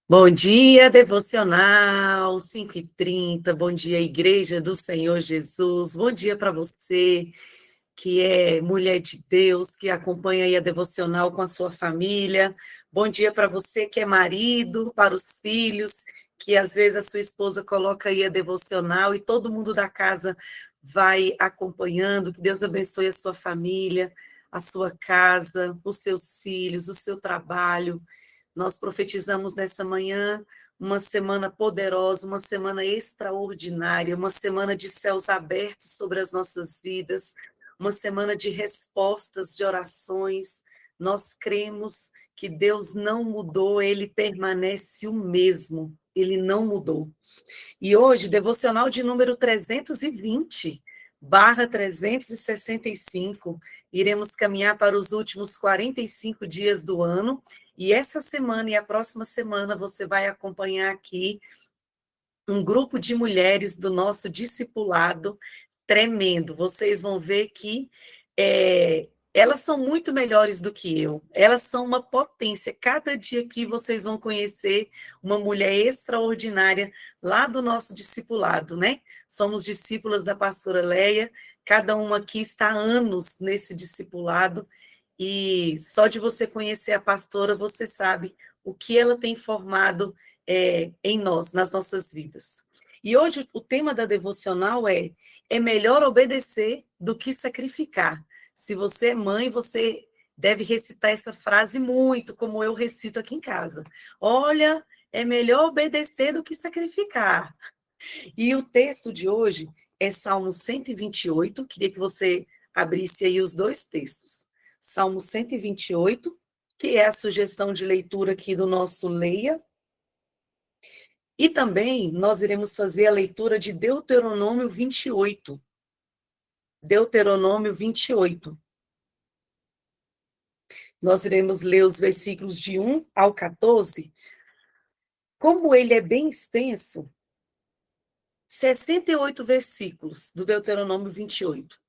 Bom dia, devocional, 5h30. Bom dia, Igreja do Senhor Jesus. Bom dia para você, que é mulher de Deus, que acompanha aí a devocional com a sua família. Bom dia para você que é marido, para os filhos, que às vezes a sua esposa coloca aí a devocional e todo mundo da casa vai acompanhando. Que Deus abençoe a sua família, a sua casa, os seus filhos, o seu trabalho. Nós profetizamos nessa manhã uma semana poderosa, uma semana extraordinária, uma semana de céus abertos sobre as nossas vidas, uma semana de respostas, de orações. Nós cremos que Deus não mudou, ele permanece o mesmo, ele não mudou. E hoje, devocional de número 320/365, iremos caminhar para os últimos 45 dias do ano, e essa semana e a próxima semana você vai acompanhar aqui um grupo de mulheres do nosso discipulado tremendo. Vocês vão ver que elas são muito melhores do que eu. Elas são uma potência. Cada dia aqui vocês vão conhecer uma mulher extraordinária lá do nosso discipulado, né? Somos discípulas da pastora Leia. Cada uma aqui está há anos nesse discipulado. E só de você conhecer a pastora, você sabe o que ela tem formado em nós, nas nossas vidas. E hoje o tema da devocional é melhor obedecer do que sacrificar. Se você é mãe, você deve recitar essa frase muito, como eu recito aqui em casa. Olha, é melhor obedecer do que sacrificar. E o texto de hoje é Salmo 128. Queria que você abrisse aí os dois textos. Salmo 128, que é a sugestão de leitura aqui do nosso Leia. E também nós iremos fazer a leitura de Deuteronômio 28. Deuteronômio 28. Nós iremos ler os versículos de 1 ao 14. Como ele é bem extenso, 68 versículos do Deuteronômio 28.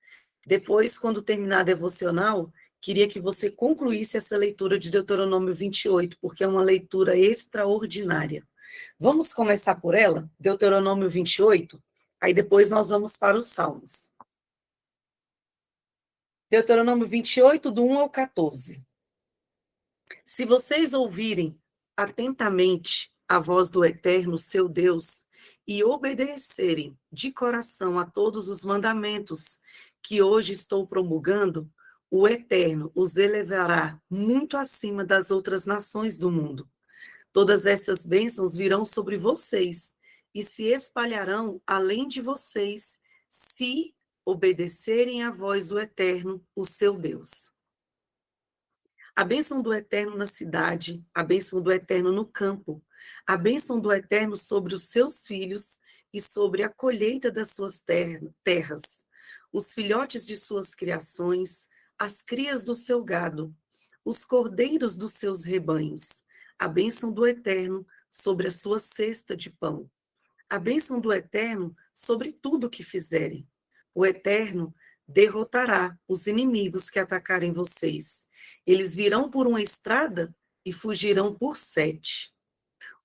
Depois, quando terminar a devocional, queria que você concluísse essa leitura de Deuteronômio 28, porque é uma leitura extraordinária. Vamos começar por ela? Deuteronômio 28, aí depois nós vamos para os Salmos. Deuteronômio 28, do 1 ao 14. Se vocês ouvirem atentamente a voz do Eterno, seu Deus, e obedecerem de coração a todos os mandamentos que hoje estou promulgando, o Eterno os elevará muito acima das outras nações do mundo. Todas essas bênçãos virão sobre vocês e se espalharão além de vocês, se obedecerem à voz do Eterno, o seu Deus. A bênção do Eterno na cidade, a bênção do Eterno no campo, a bênção do Eterno sobre os seus filhos e sobre a colheita das suas terras, os filhotes de suas criações, as crias do seu gado, os cordeiros dos seus rebanhos, a bênção do Eterno sobre a sua cesta de pão, a bênção do Eterno sobre tudo o que fizerem. O Eterno derrotará os inimigos que atacarem vocês. Eles virão por uma estrada e fugirão por 7.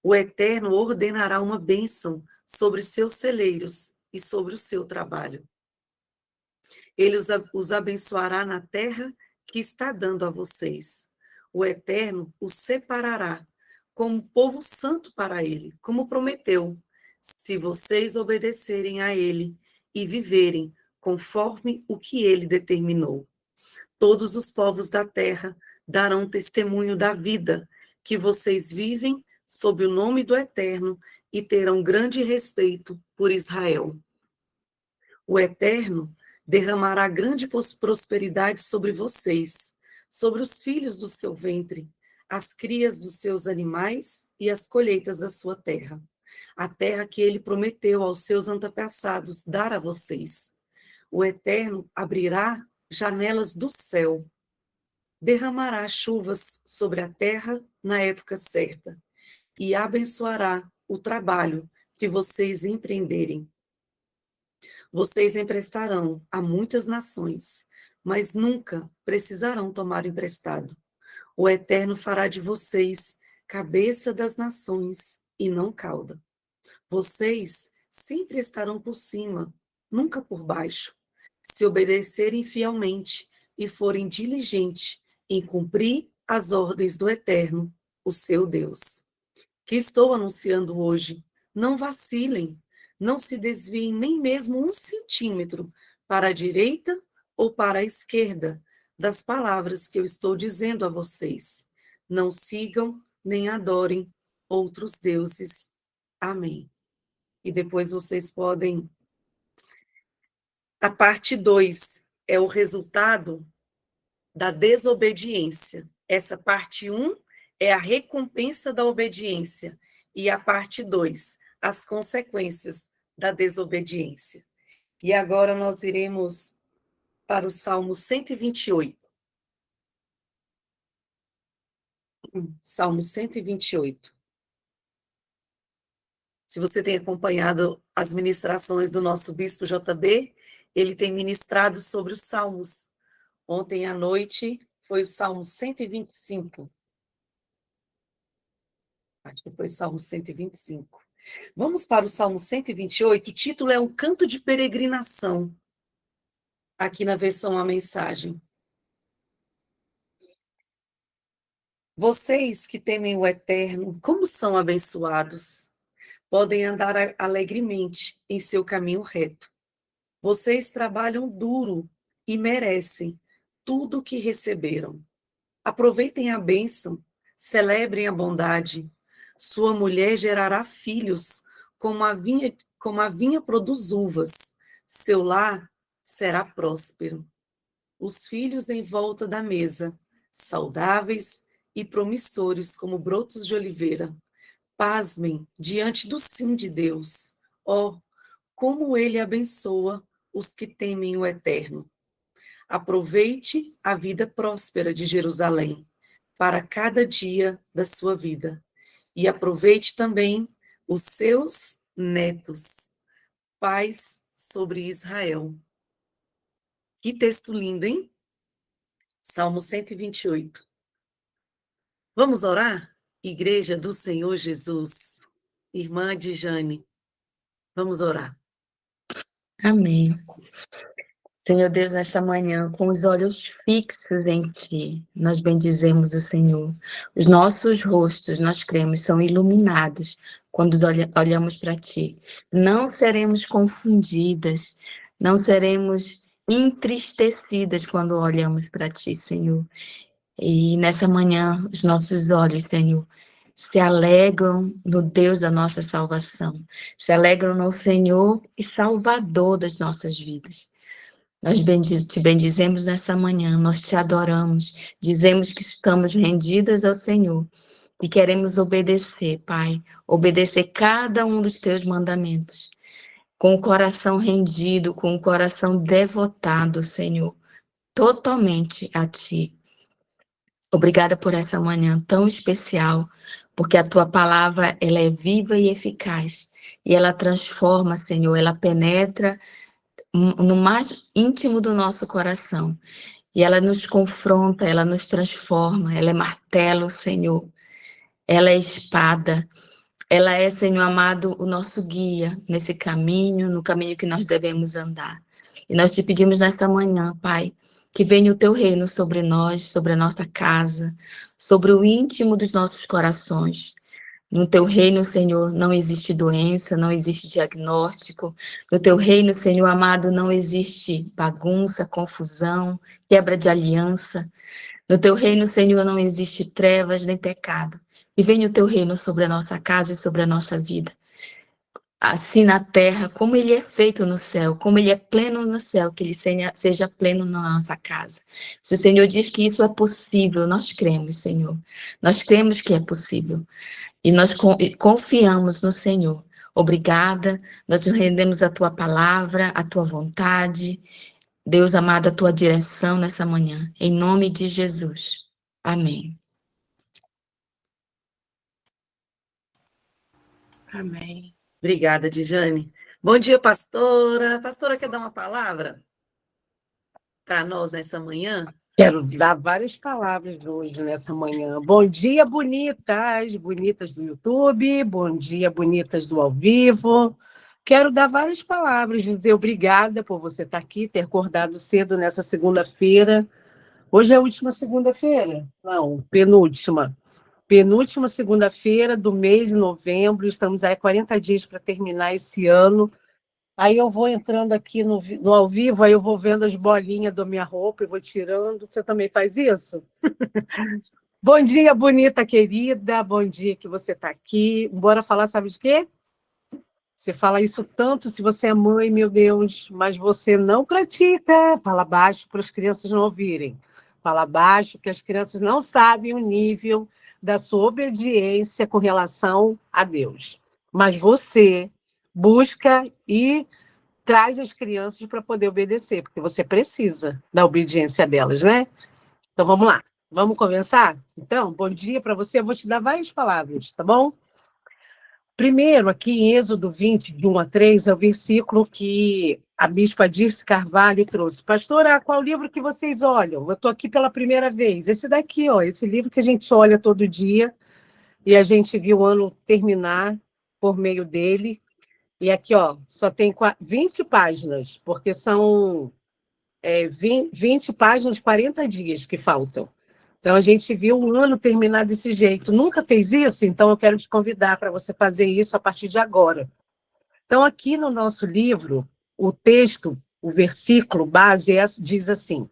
O Eterno ordenará uma bênção sobre seus celeiros e sobre o seu trabalho. Ele os abençoará na terra que está dando a vocês. O Eterno os separará como povo santo para ele, como prometeu, se vocês obedecerem a ele e viverem conforme o que ele determinou. Todos os povos da terra darão testemunho da vida que vocês vivem sob o nome do Eterno e terão grande respeito por Israel. O Eterno derramará grande prosperidade sobre vocês, sobre os filhos do seu ventre, as crias dos seus animais e as colheitas da sua terra, a terra que ele prometeu aos seus antepassados dar a vocês. O Eterno abrirá janelas do céu, derramará chuvas sobre a terra na época certa e abençoará o trabalho que vocês empreenderem. Vocês emprestarão a muitas nações, mas nunca precisarão tomar emprestado. O Eterno fará de vocês cabeça das nações e não cauda. Vocês sempre estarão por cima, nunca por baixo, se obedecerem fielmente e forem diligentes em cumprir as ordens do Eterno, o seu Deus. Que estou anunciando hoje, não vacilem, não se desviem nem mesmo 1 centímetro para a direita ou para a esquerda das palavras que eu estou dizendo a vocês. Não sigam nem adorem outros deuses. Amém. E depois vocês podem. A parte 2 é o resultado da desobediência. Essa parte 1 é a recompensa da obediência. E a parte 2, as consequências da desobediência. E agora nós iremos para o Salmo 128. Salmo 128. Se você tem acompanhado as ministrações do nosso bispo JB, ele tem ministrado sobre os salmos. Ontem à noite foi o Salmo 125. Acho que foi o Salmo 125. Vamos para o Salmo 128. O título é Um Canto de Peregrinação. Aqui na versão A Mensagem. Vocês que temem o Eterno, como são abençoados. Podem andar alegremente em seu caminho reto. Vocês trabalham duro e merecem tudo o que receberam. Aproveitem a bênção, celebrem a bondade. Sua mulher gerará filhos, como a vinha produz uvas. Seu lar será próspero. Os filhos em volta da mesa, saudáveis e promissores como brotos de oliveira. Pasmem diante do sim de Deus. Oh, como ele abençoa os que temem o Eterno. Aproveite a vida próspera de Jerusalém para cada dia da sua vida. E aproveite também os seus netos. Paz sobre Israel. Que texto lindo, hein? Salmo 128. Vamos orar? Igreja do Senhor Jesus. Irmã Dijane, vamos orar. Amém. Senhor Deus, nessa manhã, com os olhos fixos em Ti, nós bendizemos o Senhor. Os nossos rostos, nós cremos, são iluminados quando olhamos para Ti. Não seremos confundidas, não seremos entristecidas quando olhamos para Ti, Senhor. E nessa manhã, os nossos olhos, Senhor, se alegram no Deus da nossa salvação, se alegram no Senhor e Salvador das nossas vidas. Nós te bendizemos nessa manhã, nós te adoramos, dizemos que estamos rendidas ao Senhor e queremos obedecer, Pai, obedecer cada um dos teus mandamentos, com o coração rendido, com o coração devotado, Senhor, totalmente a Ti. Obrigada por essa manhã tão especial, porque a Tua palavra, ela é viva e eficaz, e ela transforma, Senhor, ela penetra no mais íntimo do nosso coração. E ela nos confronta, ela nos transforma, ela é martelo, Senhor. Ela é espada. Ela é, Senhor amado, o nosso guia nesse caminho, no caminho que nós devemos andar. E nós te pedimos nesta manhã, Pai, que venha o teu reino sobre nós, sobre a nossa casa, sobre o íntimo dos nossos corações. No teu reino, Senhor, não existe doença, não existe diagnóstico. No teu reino, Senhor amado, não existe bagunça, confusão, quebra de aliança. No teu reino, Senhor, não existe trevas nem pecado. E venha o teu reino sobre a nossa casa e sobre a nossa vida. Assim na terra, como ele é feito no céu, como ele é pleno no céu, que ele seja pleno na nossa casa. Se o Senhor diz que isso é possível, nós cremos, Senhor. Nós cremos que é possível. E nós confiamos no Senhor. Obrigada, nós nos rendemos a Tua palavra, a Tua vontade. Deus amado, a Tua direção nessa manhã. Em nome de Jesus. Amém. Amém. Obrigada, Dijane. Bom dia, pastora. Pastora, quer dar uma palavra para nós nessa manhã? Quero dar várias palavras hoje, nessa manhã. Bom dia, bonitas, bonitas do YouTube, bom dia, bonitas do ao vivo. Quero dar várias palavras, dizer obrigada por você estar aqui, ter acordado cedo nessa segunda-feira. Hoje é a última segunda-feira? Não, penúltima. Penúltima segunda-feira do mês de novembro, estamos aí 40 dias para terminar esse ano. Aí eu vou entrando aqui no ao vivo, aí eu vou vendo as bolinhas da minha roupa e vou tirando. Você também faz isso? Bom dia, bonita querida. Bom dia que você está aqui. Bora falar, sabe de quê? Você fala isso tanto se você é mãe, meu Deus, mas você não pratica. Fala baixo para as crianças não ouvirem. Fala baixo que as crianças não sabem o nível da sua obediência com relação a Deus. Mas você busca e traz as crianças para poder obedecer, porque você precisa da obediência delas, né? Então vamos lá, vamos começar? Então, bom dia para você, eu vou te dar várias palavras, tá bom? Primeiro, aqui em Êxodo 20, de 1 a 3, é o versículo que a bispa Dirce Carvalho trouxe. Pastora, qual livro que vocês olham? Eu estou aqui pela primeira vez. Esse daqui, ó, esse livro que a gente olha todo dia, e a gente viu o ano terminar por meio dele. E aqui, ó, só tem 20 páginas, porque são 20 páginas, 40 dias que faltam. Então, a gente viu o ano terminar desse jeito. Nunca fez isso? Então, eu quero te convidar para você fazer isso a partir de agora. Então, aqui no nosso livro, o texto, o versículo base diz assim,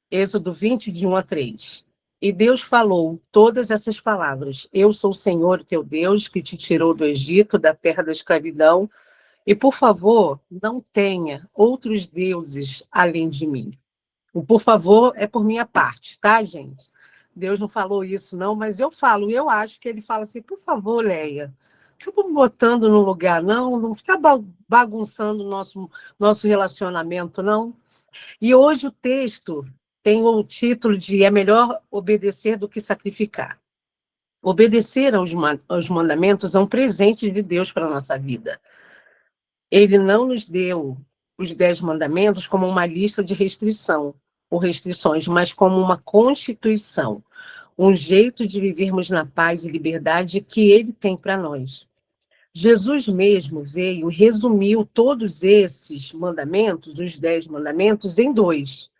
Êxodo 20, de 1 a 3. E Deus falou todas essas palavras. Eu sou o Senhor, teu Deus, que te tirou do Egito, da terra da escravidão. E, por favor, não tenha outros deuses além de mim. O por favor é por minha parte, tá, gente? Deus não falou isso, não, mas eu falo, eu acho que ele fala assim, por favor, Leia, fica me botando no lugar, não fica bagunçando o nosso relacionamento, não. E hoje o texto tem o título de É melhor obedecer do que sacrificar. Obedecer aos mandamentos é um presente de Deus para a nossa vida. Ele não nos deu os 10 mandamentos como uma lista de restrições, mas como uma constituição, um jeito de vivermos na paz e liberdade que ele tem para nós. Jesus mesmo veio e resumiu todos esses mandamentos, os 10 mandamentos, em 2.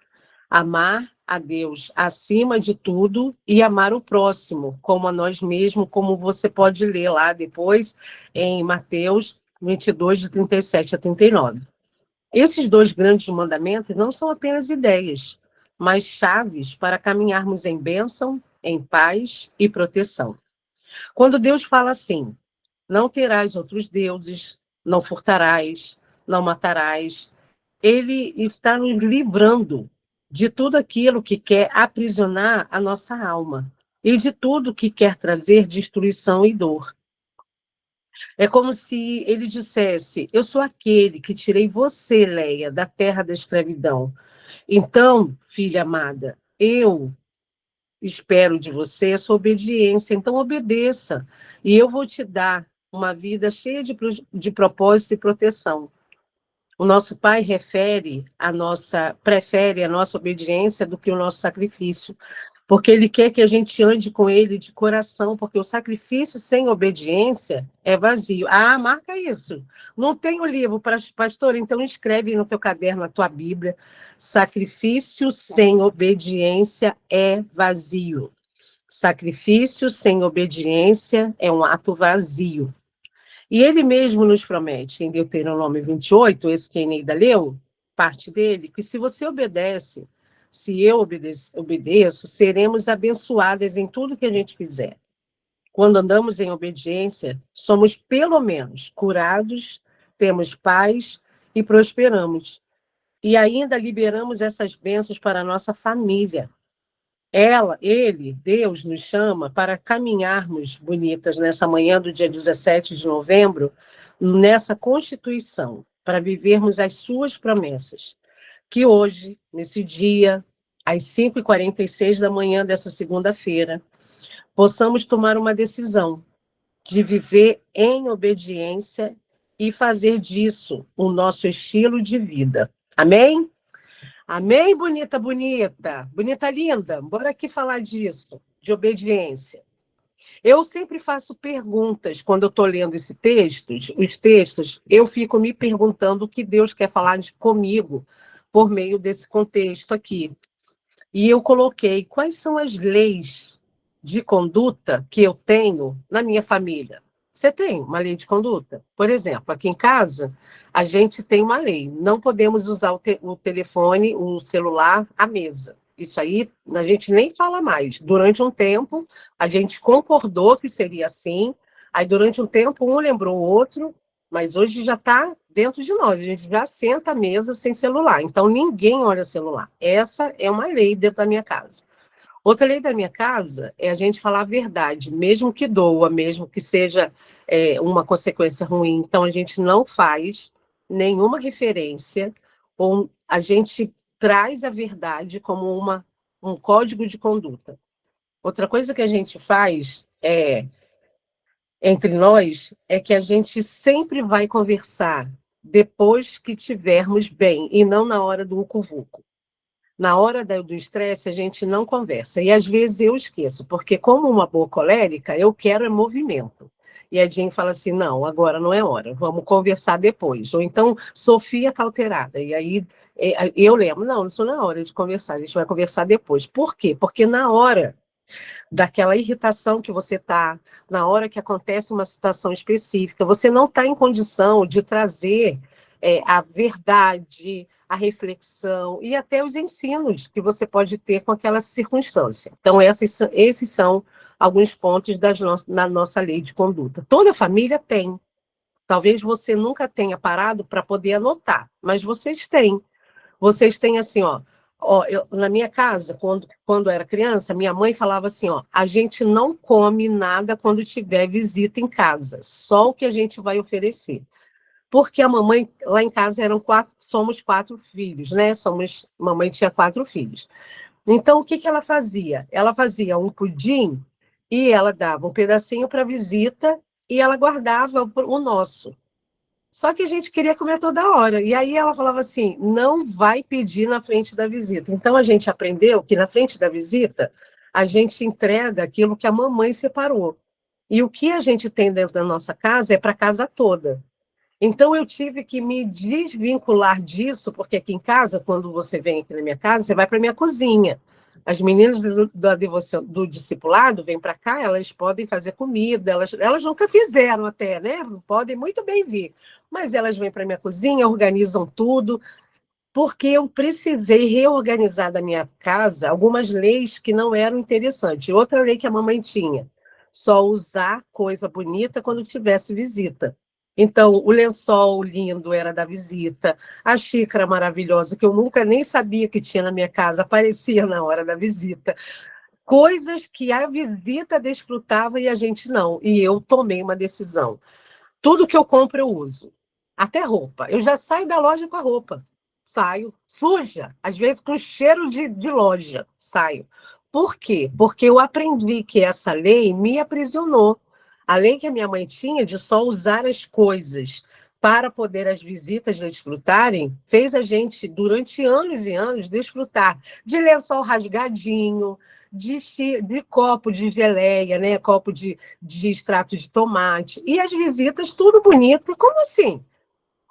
Amar a Deus acima de tudo e amar o próximo, como a nós mesmos, como você pode ler lá depois em Mateus 22, de 37 a 39. Esses 2 grandes mandamentos não são apenas ideias, mas chaves para caminharmos em bênção, em paz e proteção. Quando Deus fala assim, não terás outros deuses, não furtarás, não matarás, ele está nos livrando de tudo aquilo que quer aprisionar a nossa alma e de tudo que quer trazer destruição e dor. É como se ele dissesse, eu sou aquele que tirei você, Leia, da terra da escravidão. Então, filha amada, eu espero de você a sua obediência, então obedeça, e eu vou te dar uma vida cheia de propósito e proteção. O nosso Pai prefere a nossa obediência do que o nosso sacrifício, porque Ele quer que a gente ande com Ele de coração, porque o sacrifício sem obediência é vazio. Ah, marca isso. Não tem o livro, pastor, então escreve no teu caderno, na tua Bíblia, sacrifício sem obediência é vazio. Sacrifício sem obediência é um ato vazio. E ele mesmo nos promete, em Deuteronômio 28, esse que a Eneida leu, parte dele, que se você obedece, se eu obedeço, seremos abençoadas em tudo que a gente fizer. Quando andamos em obediência, somos pelo menos curados, temos paz e prosperamos. E ainda liberamos essas bênçãos para a nossa família. Deus nos chama para caminharmos bonitas nessa manhã do dia 17 de novembro, nessa Constituição, para vivermos as suas promessas. Que hoje, nesse dia, às 5h46 da manhã dessa segunda-feira, possamos tomar uma decisão de viver em obediência e fazer disso o nosso estilo de vida. Amém? Amém, bonita, bonita? Bonita, linda. Bora aqui falar disso, de obediência. Eu sempre faço perguntas quando eu estou lendo os textos, eu fico me perguntando o que Deus quer falar comigo por meio desse contexto aqui. E eu coloquei quais são as leis de conduta que eu tenho na minha família. Você tem uma lei de conduta? Por exemplo, aqui em casa, a gente tem uma lei. Não podemos usar o telefone, o celular à mesa. Isso aí a gente nem fala mais. Durante um tempo, a gente concordou que seria assim. Aí, durante um tempo, um lembrou o outro, mas hoje já está dentro de nós. A gente já senta à mesa sem celular. Então, ninguém olha celular. Essa é uma lei dentro da minha casa. Outra lei da minha casa é a gente falar a verdade, mesmo que doa, mesmo que seja uma consequência ruim. Então, a gente não faz nenhuma referência, ou a gente traz a verdade como um código de conduta. Outra coisa que a gente faz entre nós é que a gente sempre vai conversar depois que tivermos bem, e não na hora do vucu-vucu. Na hora do estresse, a gente não conversa. E às vezes eu esqueço, porque como uma boa colérica, eu quero movimento. E a Jean fala assim, não, agora não é hora, vamos conversar depois. Ou então, Sofia está alterada. E aí eu lembro, não estou na hora de conversar, a gente vai conversar depois. Por quê? Porque na hora daquela irritação que você está, na hora que acontece uma situação específica, você não está em condição de trazer a verdade, a reflexão e até os ensinos que você pode ter com aquela circunstância. Então, esses são alguns pontos na nossa lei de conduta. Toda família tem. Talvez você nunca tenha parado para poder anotar, mas vocês têm. Vocês têm assim, ó, na minha casa, quando era criança, minha mãe falava assim, ó, a gente não come nada quando tiver visita em casa, só o que a gente vai oferecer. Porque a mamãe, lá em casa, somos 4 filhos, né? Mamãe tinha 4 filhos. Então, o que ela fazia? Ela fazia um pudim e ela dava um pedacinho para a visita e ela guardava o nosso. Só que a gente queria comer toda hora. E aí ela falava assim: não vai pedir na frente da visita. Então a gente aprendeu que na frente da visita a gente entrega aquilo que a mamãe separou. E o que a gente tem dentro da nossa casa é para a casa toda. Então eu tive que me desvincular disso, porque aqui em casa, quando você vem aqui na minha casa, você vai para a minha cozinha. As meninas do discipulado vêm para cá, elas podem fazer comida, elas nunca fizeram até, né? Podem muito bem vir. Mas elas vêm para a minha cozinha, organizam tudo, porque eu precisei reorganizar da minha casa algumas leis que não eram interessantes. Outra lei que a mamãe tinha, só usar coisa bonita quando tivesse visita. Então, o lençol lindo era da visita, a xícara maravilhosa, que eu nunca nem sabia que tinha na minha casa, aparecia na hora da visita. Coisas que a visita desfrutava e a gente não. E eu tomei uma decisão. Tudo que eu compro eu uso. Até roupa. Eu já saio da loja com a roupa. Saio suja, às vezes com cheiro de loja. Saio. Por quê? Porque eu aprendi que essa lei me aprisionou. A lei que a minha mãe tinha de só usar as coisas para poder as visitas desfrutarem, fez a gente, durante anos e anos, desfrutar de lençol rasgadinho, de copo de geleia, né? Copo de extrato de tomate. E as visitas, tudo bonito. Como assim?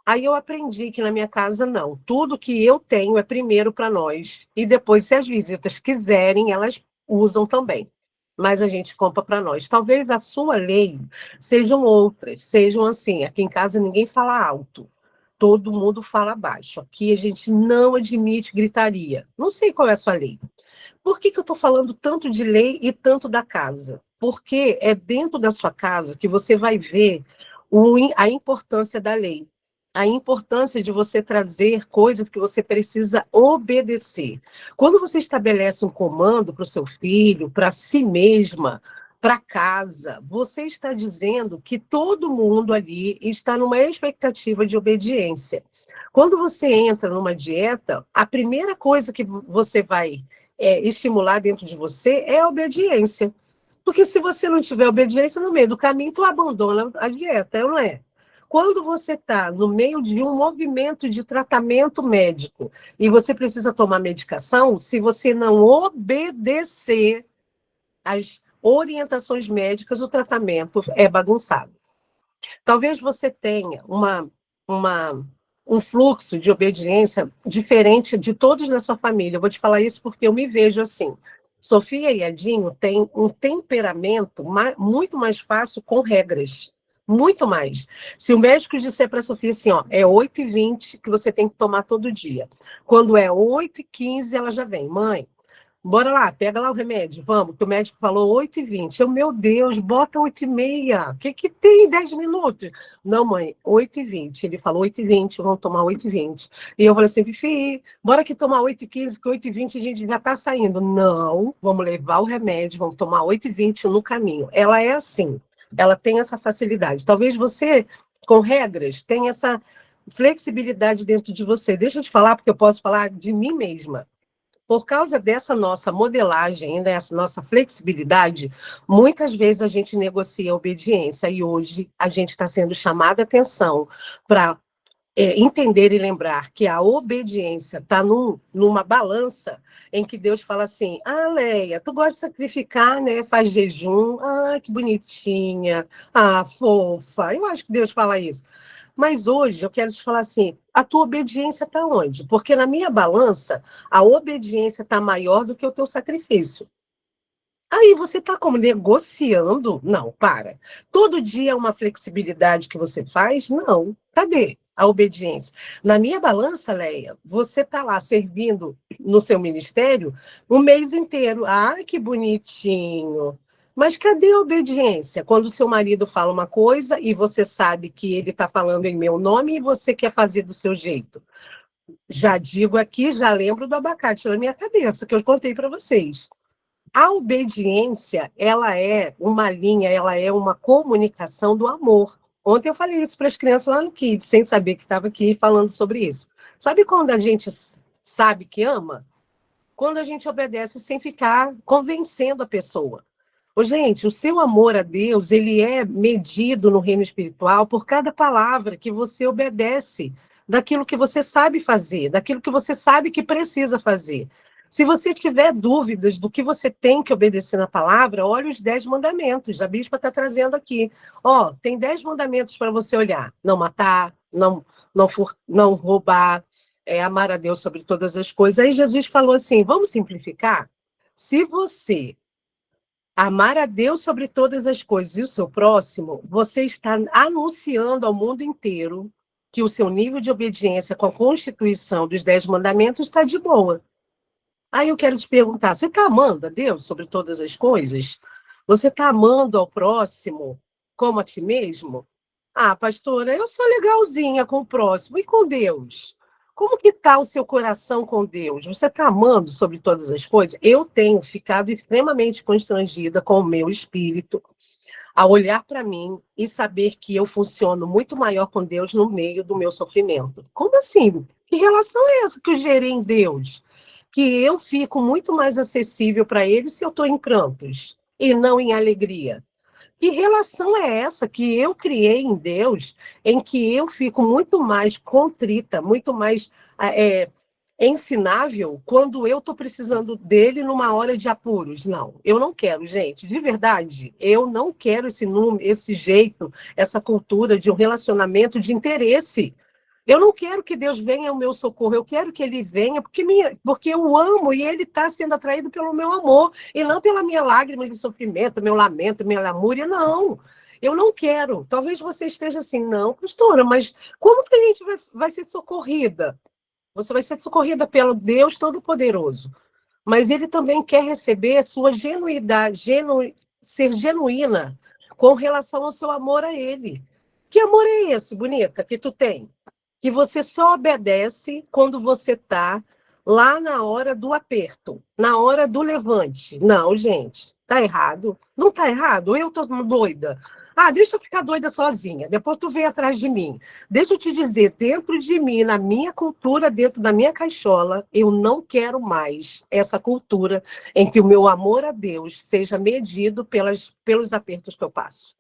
Aí eu aprendi que na minha casa, não. Tudo que eu tenho é primeiro para nós. E depois, se as visitas quiserem, elas usam também. Mas a gente compra para nós. Talvez a sua lei sejam outras. Sejam assim, aqui em casa ninguém fala alto. Todo mundo fala baixo. Aqui a gente não admite gritaria. Não sei qual é a sua lei. Por que eu estou falando tanto de lei e tanto da casa? Porque é dentro da sua casa que você vai ver a importância da lei, a importância de você trazer coisas que você precisa obedecer. Quando você estabelece um comando para o seu filho, para si mesma, para casa, você está dizendo que todo mundo ali está numa expectativa de obediência. Quando você entra numa dieta, a primeira coisa que você vai estimular dentro de você é a obediência. Porque se você não tiver obediência no meio do caminho, tu abandona a dieta, não é? Quando você está no meio de um movimento de tratamento médico e você precisa tomar medicação, se você não obedecer às orientações médicas, o tratamento é bagunçado. Talvez você tenha um fluxo de obediência diferente de todos da sua família. Eu vou te falar isso porque eu me vejo assim. Sofia e Edinho têm um temperamento muito mais fácil com regras. Muito mais. Se o médico disser para a Sofia assim, ó, é 8h20 que você tem que tomar todo dia. Quando é 8h15, ela já vem. Mãe, bora lá, pega lá o remédio, vamos, que o médico falou 8h20. Meu Deus, bota 8h30. O que tem 10 minutos? Não, mãe, 8h20. Ele falou 8h20, vamos tomar 8h20. E eu falei assim, Fifi, bora que tomar 8h15, que 8h20 a gente já está saindo. Não, vamos levar o remédio, vamos tomar 8h20 no caminho. Ela é assim, ela tem essa facilidade. Talvez você, com regras, tenha essa flexibilidade dentro de você. Deixa eu te falar, porque eu posso falar de mim mesma. Por causa dessa nossa modelagem, dessa nossa flexibilidade, muitas vezes a gente negocia a obediência e hoje a gente está sendo chamada a atenção para entender e lembrar que a obediência está numa balança em que Deus fala assim, ah, Leia, tu gosta de sacrificar, né? Faz jejum, ah, que bonitinha, ah, fofa. Eu acho que Deus fala isso. Mas hoje eu quero te falar assim, a tua obediência está onde? Porque na minha balança, a obediência está maior do que o teu sacrifício. Aí você está como negociando? Não, para. Todo dia é uma flexibilidade que você faz? Não. Cadê a obediência? Na minha balança, Leia, você está lá servindo no seu ministério o mês inteiro. Ah, que bonitinho. Mas cadê a obediência? Quando o seu marido fala uma coisa e você sabe que ele está falando em meu nome e você quer fazer do seu jeito. Já digo aqui, já lembro do abacate na minha cabeça, que eu contei para vocês. A obediência, ela é uma linha, ela é uma comunicação do amor. Ontem eu falei isso para as crianças lá no Kids, sem saber que estava aqui falando sobre isso. Sabe quando a gente sabe que ama? Quando a gente obedece sem ficar convencendo a pessoa. Ô, gente, o seu amor a Deus, ele é medido no reino espiritual por cada palavra que você obedece, daquilo que você sabe fazer, daquilo que você sabe que precisa fazer. Se você tiver dúvidas do que você tem que obedecer na palavra, olhe os 10 mandamentos. A bispa está trazendo aqui. Ó, tem 10 mandamentos para você olhar. Não matar, não roubar, amar a Deus sobre todas as coisas. Aí Jesus falou assim, vamos simplificar? Se você amar a Deus sobre todas as coisas e o seu próximo, você está anunciando ao mundo inteiro que o seu nível de obediência com a Constituição dos 10 mandamentos está de boa. Aí eu quero te perguntar, você está amando a Deus sobre todas as coisas? Você está amando ao próximo como a ti mesmo? Ah, pastora, eu sou legalzinha com o próximo. E com Deus? Como que está o seu coração com Deus? Você está amando sobre todas as coisas? Eu tenho ficado extremamente constrangida com o meu espírito a olhar para mim e saber que eu funciono muito maior com Deus no meio do meu sofrimento. Como assim? Que relação é essa que eu gerei em Deus? Que eu fico muito mais acessível para Ele se eu estou em prantos e não em alegria. Que relação é essa que eu criei em Deus, em que eu fico muito mais contrita, muito mais ensinável quando eu estou precisando dele numa hora de apuros? Não, eu não quero, gente, de verdade, eu não quero esse jeito, essa cultura de um relacionamento de interesse. Eu não quero que Deus venha ao meu socorro, eu quero que Ele venha porque eu amo e Ele está sendo atraído pelo meu amor e não pela minha lágrima de sofrimento, meu lamento, minha lamúria, não. Eu não quero. Talvez você esteja assim, não, pastora, mas como que a gente vai ser socorrida? Você vai ser socorrida pelo Deus Todo-Poderoso, mas Ele também quer receber a sua genuidade, ser genuína com relação ao seu amor a Ele. Que amor é esse, bonita, que tu tem? Que você só obedece quando você está lá na hora do aperto, na hora do levante. Não, gente, tá errado. Não tá errado, eu tô doida. Ah, deixa eu ficar doida sozinha, depois tu vem atrás de mim. Deixa eu te dizer, dentro de mim, na minha cultura, dentro da minha caixola, eu não quero mais essa cultura em que o meu amor a Deus seja medido pelos apertos que eu passo.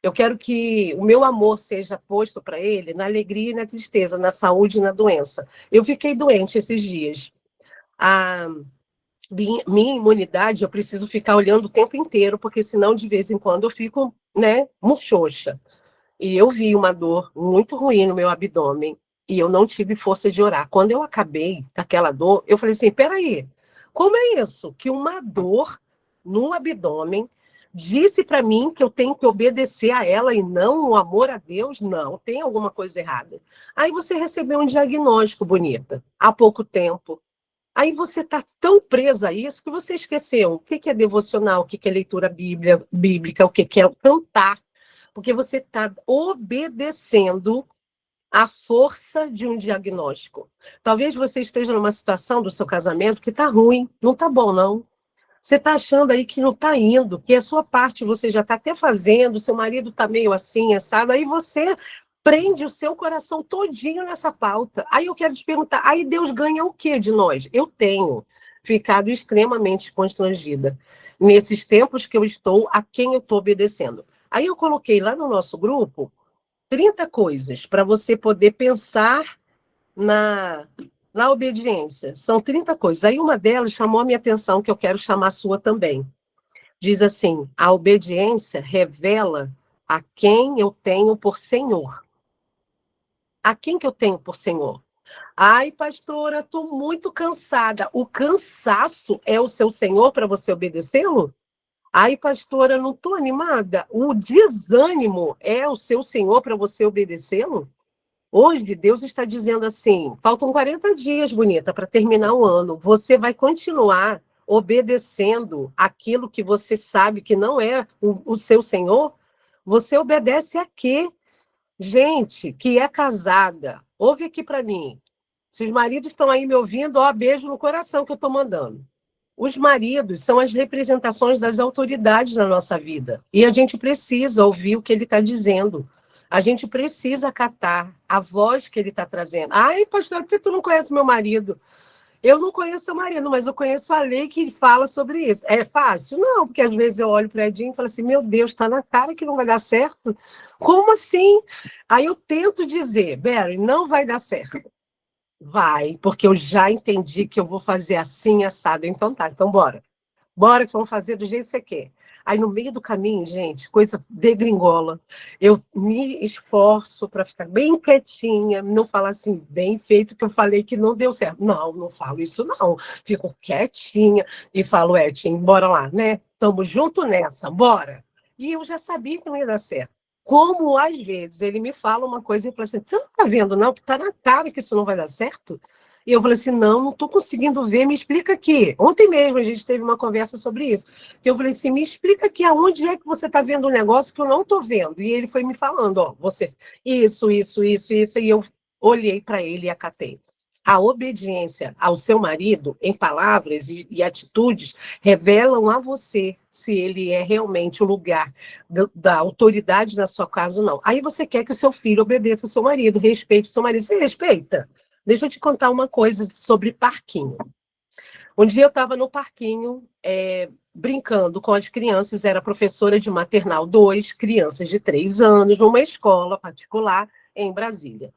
Eu quero que o meu amor seja posto para ele na alegria e na tristeza, na saúde e na doença. Eu fiquei doente esses dias. A minha imunidade, eu preciso ficar olhando o tempo inteiro, porque senão, de vez em quando, eu fico, né, murchoxa. E eu vi uma dor muito ruim no meu abdômen e eu não tive força de orar. Quando eu acabei daquela dor, eu falei assim: peraí, como é isso? Que uma dor no abdômen disse para mim que eu tenho que obedecer a ela e não o amor a Deus? Não, tem alguma coisa errada. Aí você recebeu um diagnóstico, bonita, há pouco tempo. Aí você está tão presa a isso que você esqueceu o que é devocional, o que é leitura bíblica, o que é cantar, porque você está obedecendo à força de um diagnóstico. Talvez você esteja numa situação do seu casamento que está ruim, não está bom, não. Você está achando aí que não está indo, que a sua parte você já está até fazendo, seu marido está meio assim, assado, aí você prende o seu coração todinho nessa pauta. Aí eu quero te perguntar, aí Deus ganha o quê de nós? Eu tenho ficado extremamente constrangida nesses tempos que eu estou, a quem eu estou obedecendo. Aí eu coloquei lá no nosso grupo 30 coisas para você poder pensar na obediência. São 30 coisas. Aí uma delas chamou a minha atenção, que eu quero chamar a sua também. Diz assim: a obediência revela a quem eu tenho por Senhor. A quem que eu tenho por Senhor? Ai, pastora, estou muito cansada. O cansaço é o seu Senhor para você obedecê-lo? Ai, pastora, não estou animada. O desânimo é o seu Senhor para você obedecê-lo? Hoje, Deus está dizendo assim: faltam 40 dias, bonita, para terminar o ano. Você vai continuar obedecendo aquilo que você sabe que não é o seu Senhor? Você obedece a quê? Gente que é casada, ouve aqui para mim. Se os maridos estão aí me ouvindo, ó, beijo no coração que eu estou mandando. Os maridos são as representações das autoridades na nossa vida. E a gente precisa ouvir o que ele está dizendo. A gente precisa acatar a voz que ele está trazendo. Ai, pastor, por que tu não conhece meu marido? Eu não conheço seu marido, mas eu conheço a lei que fala sobre isso. É fácil? Não, porque às vezes eu olho para o Edinho e falo assim: meu Deus, está na cara que não vai dar certo? Como assim? Aí eu tento dizer: Barry, não vai dar certo. Vai, porque eu já entendi que eu vou fazer assim, assado. Então tá, então bora. Bora que vamos fazer do jeito que você quer. Aí no meio do caminho, gente, coisa degringola. Eu me esforço para ficar bem quietinha, não falar assim, bem feito, que eu falei que não deu certo. Não, não falo isso não. Fico quietinha e falo: Tim, bora lá, né? Tamo junto nessa, bora. E eu já sabia que não ia dar certo. Como às vezes ele me fala uma coisa e eu falo assim: você não tá vendo não que tá na cara que isso não vai dar certo? E eu falei assim: não estou conseguindo ver, me explica aqui. Ontem mesmo a gente teve uma conversa sobre isso. Que eu falei assim: me explica aqui aonde é que você está vendo um negócio que eu não estou vendo. E ele foi me falando: ó, você, isso. E eu olhei para ele e acatei. A obediência ao seu marido, em palavras e atitudes, revelam a você se ele é realmente o lugar da autoridade na sua casa ou não. Aí você quer que seu filho obedeça ao seu marido, respeite o seu marido. Você respeita? Deixa eu te contar uma coisa sobre parquinho. Um dia eu estava no parquinho, brincando com as crianças, era professora de maternal 2, crianças de 3 anos, numa escola particular em Brasília.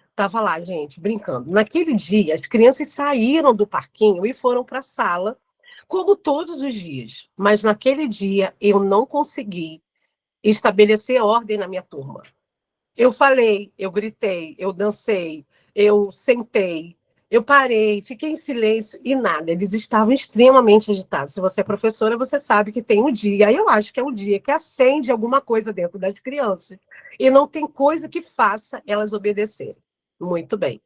Estava lá, gente, brincando. Naquele dia, as crianças saíram do parquinho e foram para a sala, como todos os dias. Mas naquele dia, eu não consegui estabelecer ordem na minha turma. Eu falei, eu gritei, eu dancei, eu sentei, eu parei, fiquei em silêncio e nada. Eles estavam extremamente agitados. Se você é professora, você sabe que tem um dia, eu acho que é um dia que acende alguma coisa dentro das crianças. E não tem coisa que faça elas obedecerem. Muito bem.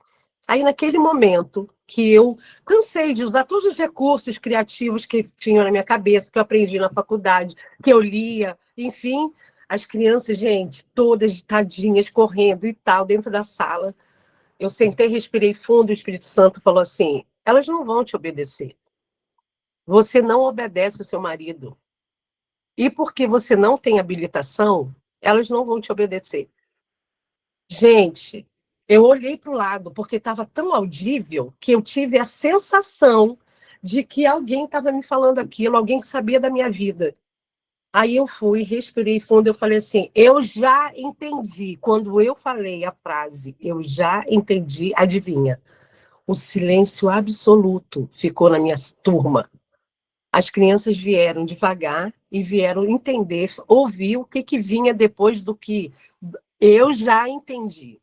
Aí, naquele momento que eu cansei de usar todos os recursos criativos que tinham na minha cabeça, que eu aprendi na faculdade, que eu lia, enfim, as crianças, gente, todas agitadinhas, correndo e tal, dentro da sala. Eu sentei, respirei fundo, o Espírito Santo falou assim: elas não vão te obedecer. Você não obedece ao seu marido. E porque você não tem habilitação, elas não vão te obedecer. Gente, eu olhei para o lado, porque estava tão audível que eu tive a sensação de que alguém estava me falando aquilo, alguém que sabia da minha vida. Aí eu fui, respirei fundo, eu falei assim, eu já entendi. Quando eu falei a frase, eu já entendi, adivinha? O silêncio absoluto ficou na minha turma. As crianças vieram devagar e vieram entender, ouvir o que vinha depois do que eu já entendi.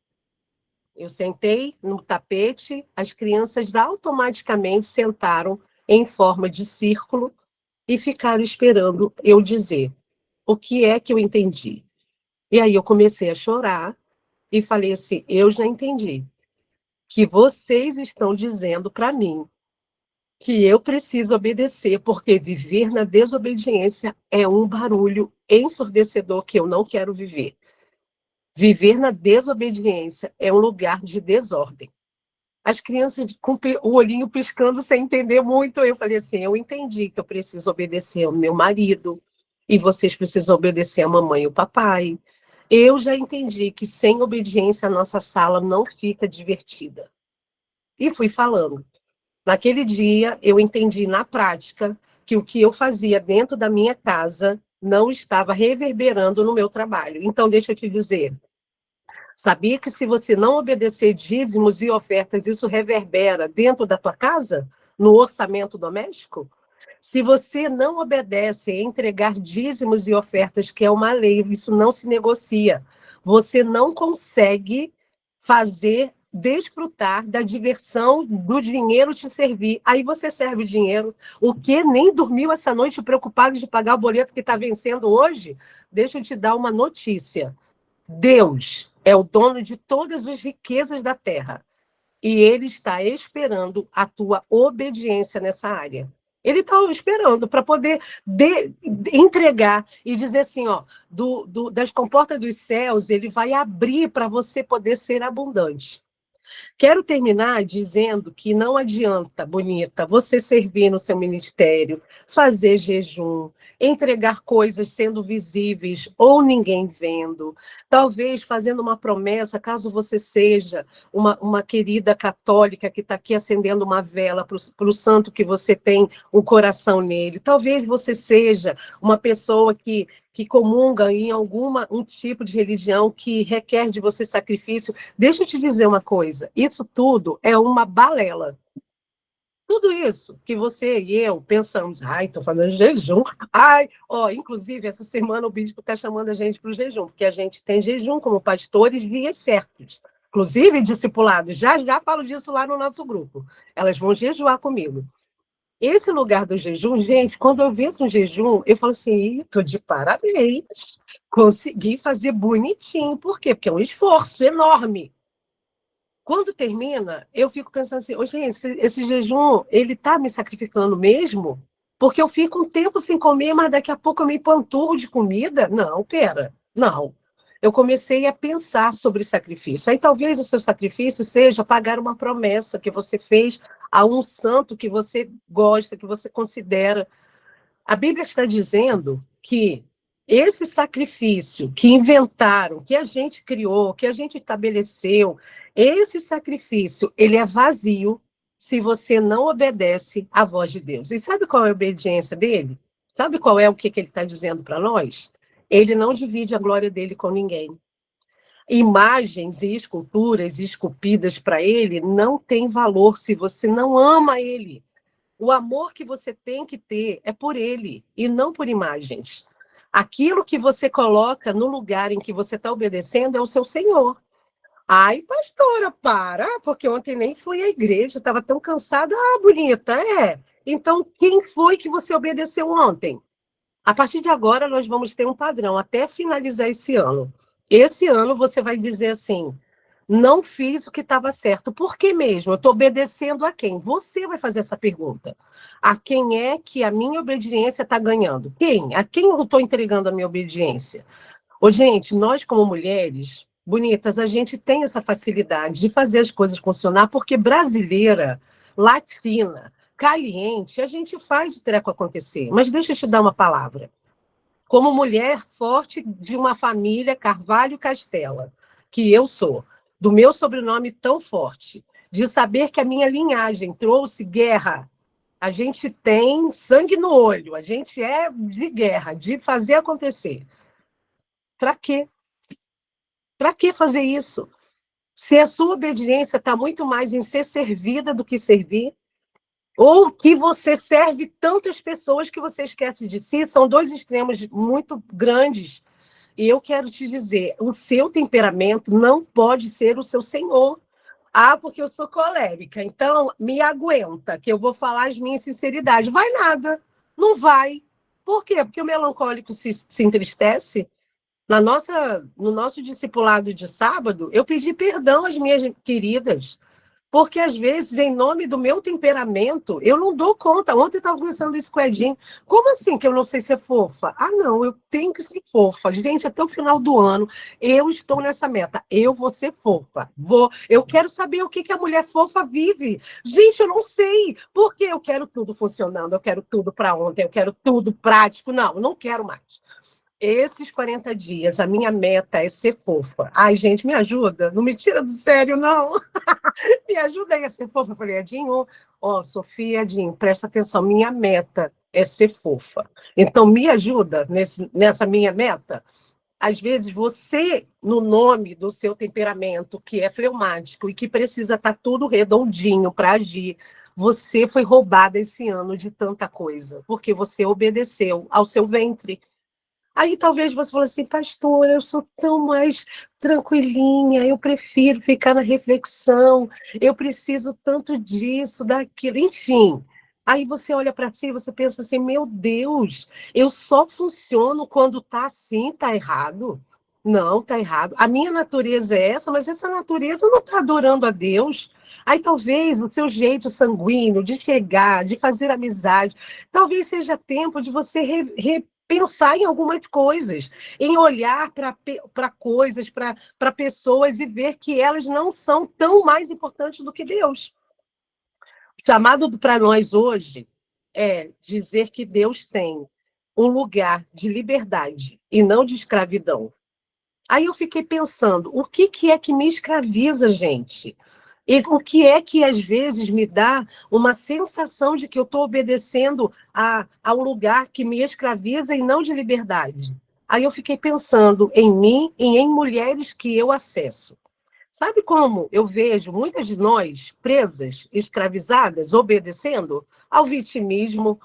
Eu sentei no tapete, as crianças automaticamente sentaram em forma de círculo e ficaram esperando eu dizer o que é que eu entendi. E aí eu comecei a chorar e falei assim: eu já entendi que vocês estão dizendo para mim que eu preciso obedecer, porque viver na desobediência é um barulho ensurdecedor que eu não quero viver. Viver na desobediência é um lugar de desordem. As crianças com o olhinho piscando sem entender muito. Eu falei assim, eu entendi que eu preciso obedecer ao meu marido e vocês precisam obedecer a mamãe e o papai. Eu já entendi que sem obediência a nossa sala não fica divertida. E fui falando. Naquele dia, eu entendi na prática que o que eu fazia dentro da minha casa não estava reverberando no meu trabalho. Então, deixa eu te dizer, sabia que se você não obedecer dízimos e ofertas, isso reverbera dentro da tua casa, no orçamento doméstico? Se você não obedece a entregar dízimos e ofertas, que é uma lei, isso não se negocia. Você não consegue fazer desfrutar da diversão do dinheiro te servir. Aí você serve o dinheiro. O que nem dormiu essa noite preocupado de pagar o boleto que está vencendo hoje? Deixa eu te dar uma notícia. Deus é o dono de todas as riquezas da terra e ele está esperando a tua obediência nessa área. Ele está esperando para poder entregar e dizer assim, ó, das comportas dos céus, ele vai abrir para você poder ser abundante. Quero terminar dizendo que não adianta, bonita, você servir no seu ministério, fazer jejum, entregar coisas sendo visíveis ou ninguém vendo, talvez fazendo uma promessa, caso você seja uma querida católica que está aqui acendendo uma vela para o santo que você tem um coração nele, talvez você seja uma pessoa que comunga em um tipo de religião que requer de você sacrifício. Deixa eu te dizer uma coisa, isso tudo é uma balela. Tudo isso que você e eu pensamos, ai, estou fazendo jejum, ai, ó, inclusive essa semana o bispo está chamando a gente para o jejum, porque a gente tem jejum como pastores, vias certas, inclusive discipulados, já falo disso lá no nosso grupo, elas vão jejuar comigo. Esse lugar do jejum, gente, quando eu venço um jejum, eu falo assim, estou de parabéns, consegui fazer bonitinho. Por quê? Porque é um esforço enorme. Quando termina, eu fico pensando assim, oh, gente, esse jejum, ele está me sacrificando mesmo? Porque eu fico um tempo sem comer, mas daqui a pouco eu me empanturro de comida? Não, pera, não. Eu comecei a pensar sobre sacrifício. Aí talvez o seu sacrifício seja pagar uma promessa que você fez a um santo que você gosta, que você considera. A Bíblia está dizendo que esse sacrifício que inventaram, que a gente criou, que a gente estabeleceu, esse sacrifício, ele é vazio se você não obedece à voz de Deus. E sabe qual é a obediência dele? Sabe qual é o que ele está dizendo para nós? Ele não divide a glória dele com ninguém. Imagens e esculturas esculpidas para ele não têm valor se você não ama ele. O amor que você tem que ter é por ele e não por imagens. Aquilo que você coloca no lugar em que você está obedecendo é o seu Senhor. Ai, pastora, para, porque ontem nem fui à igreja, estava tão cansada. Ah, bonita, é. Então, quem foi que você obedeceu ontem? A partir de agora, nós vamos ter um padrão até finalizar esse ano. Esse ano você vai dizer assim, não fiz o que estava certo. Por que mesmo? Eu estou obedecendo a quem? Você vai fazer essa pergunta. A quem é que a minha obediência está ganhando? Quem? A quem eu estou entregando a minha obediência? Ô, gente, nós como mulheres bonitas, a gente tem essa facilidade de fazer as coisas funcionar, porque brasileira, latina, caliente, a gente faz o treco acontecer. Mas deixa eu te dar uma palavra. Como mulher forte de uma família Carvalho Castela, que eu sou, do meu sobrenome tão forte, de saber que a minha linhagem trouxe guerra, A gente tem sangue no olho, a gente é de guerra, de fazer acontecer. Para quê? Para que fazer isso? Se a sua obediência está muito mais em ser servida do que servir, ou que você serve tantas pessoas que você esquece de si, são dois extremos muito grandes. E eu quero te dizer, o seu temperamento não pode ser o seu senhor. Ah, porque eu sou colérica, então me aguenta, que eu vou falar as minhas sinceridades. Vai nada, não vai. Por quê? Porque o melancólico se entristece. No nosso discipulado de sábado, eu pedi perdão às minhas queridas, porque às vezes, em nome do meu temperamento, eu não dou conta. Ontem eu estava conversando isso com o Edinho. Como assim que eu não sei ser fofa? Ah, não, eu tenho que ser fofa. Gente, até o final do ano, eu estou nessa meta. Eu vou ser fofa. Eu quero saber o que a mulher fofa vive. Gente, eu não sei. Porque eu quero tudo funcionando, eu quero tudo para ontem, eu quero tudo prático. Não, eu não quero mais. Esses 40 dias, a minha meta é ser fofa. Ai, gente, me ajuda. Não me tira do sério, não. Me ajuda aí a ser fofa. Eu falei, Edinho, Sofia, Edinho, presta atenção. Minha meta é ser fofa. Então, me ajuda nessa minha meta. Às vezes, você, no nome do seu temperamento, que é fleumático e que precisa estar tudo redondinho para agir, você foi roubada esse ano de tanta coisa, porque você obedeceu ao seu ventre. Aí talvez você fale assim, pastor, eu sou tão mais tranquilinha, eu prefiro ficar na reflexão, eu preciso tanto disso, daquilo, enfim. Aí você olha para si e você pensa assim, meu Deus, eu só funciono quando tá assim, tá errado. Não, tá errado. A minha natureza é essa, mas essa natureza não está adorando a Deus. Aí talvez o seu jeito sanguíneo de chegar, de fazer amizade, talvez seja tempo de você pensar em algumas coisas, em olhar para coisas, para pessoas e ver que elas não são tão mais importantes do que Deus. O chamado para nós hoje é dizer que Deus tem um lugar de liberdade e não de escravidão. Aí eu fiquei pensando, o que é que me escraviza, gente? E o que é que, às vezes, me dá uma sensação de que eu estou obedecendo a um lugar que me escraviza e não de liberdade? Aí eu fiquei pensando em mim e em mulheres que eu acesso. Sabe como eu vejo muitas de nós presas, escravizadas, obedecendo ao vitimismo?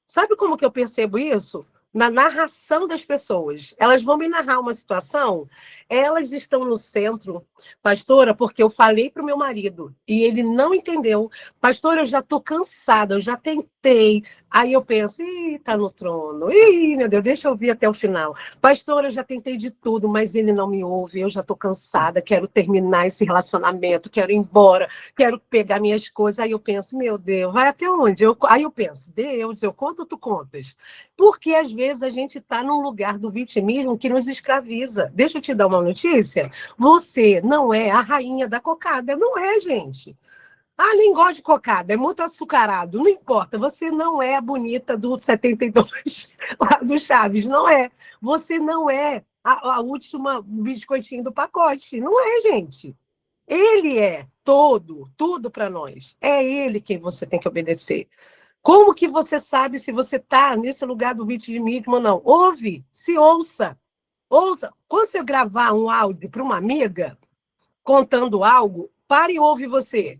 Sabe como que eu percebo isso? Na narração das pessoas. Elas vão me narrar uma situação, elas estão no centro, pastora, porque eu falei para o meu marido e ele não entendeu. Pastora, eu já estou cansada, eu já tentei. Aí eu penso, tá no trono. Ih, meu Deus, deixa eu vir até o final. Pastora, eu já tentei de tudo, mas ele não me ouve, eu já estou cansada, quero terminar esse relacionamento, quero ir embora, quero pegar minhas coisas. Aí eu penso, meu Deus, vai até onde? Aí eu penso, Deus, eu conto ou tu contas? Porque às vezes a gente está num lugar do vitimismo que nos escraviza. Deixa eu te dar uma notícia. Você não é a rainha da cocada. Não é, gente. Ah, nem gosto de cocada, é muito açucarado. Não importa, você não é a bonita do 72, lá do Chaves. Não é. Você não é a última biscoitinho do pacote. Não é, gente. Ele é tudo para nós. É ele quem você tem que obedecer. Como que você sabe se você está nesse lugar do vitimismo ou não? Ouve, se ouça. Ouça. Quando você gravar um áudio para uma amiga, contando algo, pare e ouve você.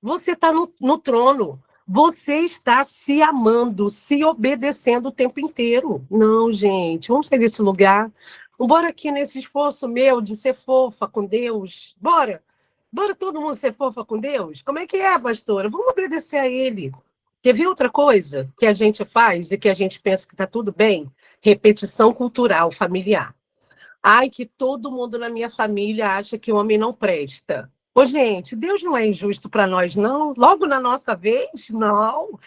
Você está no trono. Você está se amando, se obedecendo o tempo inteiro. Não, gente, vamos sair desse lugar. Bora aqui nesse esforço meu de ser fofa com Deus. Bora. Bora todo mundo ser fofa com Deus? Como é que é, pastora? Vamos obedecer a Ele. Quer ver outra coisa que a gente faz e que a gente pensa que está tudo bem? Repetição cultural familiar. Ai, que todo mundo na minha família acha que o homem não presta. Ô, gente, Deus não é injusto para nós, não. Logo na nossa vez, não.